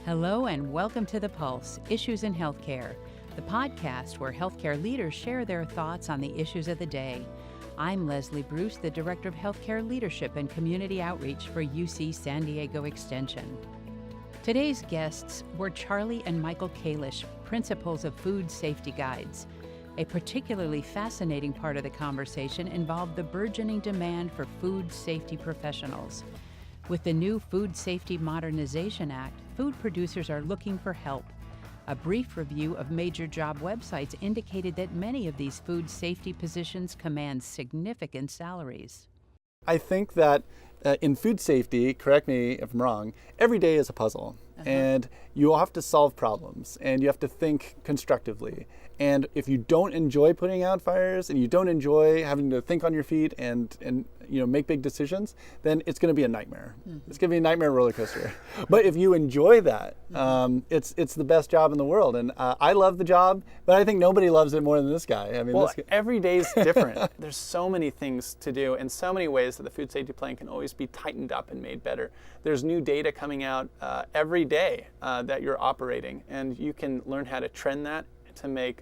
Hello and welcome to The Pulse, Issues in Healthcare, the podcast where healthcare leaders share their thoughts on the issues of the day. I'm Leslie Bruce, the Director of Healthcare Leadership and Community Outreach for UC San Diego Extension. Today's guests were Charlie and Michael Kalish, principals of Food Safety Guides. A particularly fascinating part of the conversation involved the burgeoning demand for food safety professionals. With the new Food Safety Modernization Act, food producers are looking for help. A brief review of major job websites indicated that many of these food safety positions command significant salaries. I think that in food safety, correct me if I'm wrong, every day is a puzzle. And you have to solve problems and you have to think constructively. And if you don't enjoy putting out fires and you don't enjoy having to think on your feet and make big decisions, then it's going to be a nightmare. It's going to be a nightmare roller coaster. But if you enjoy that, it's the best job in the world. And I love the job, but I think nobody loves it more than this guy. I mean, every day is different. There's so many things to do and so many ways that the food safety plan can always be tightened up and made better. There's new data coming out every day that you're operating, and you can learn how to trend that to make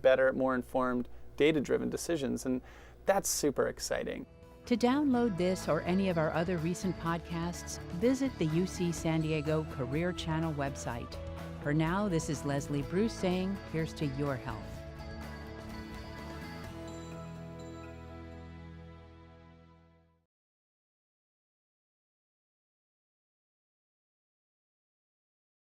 better, more informed, data-driven decisions, and that's super exciting. To download this or any of our other recent podcasts, visit the UC San Diego Career Channel website. For now, this is Leslie Bruce saying, here's to your health.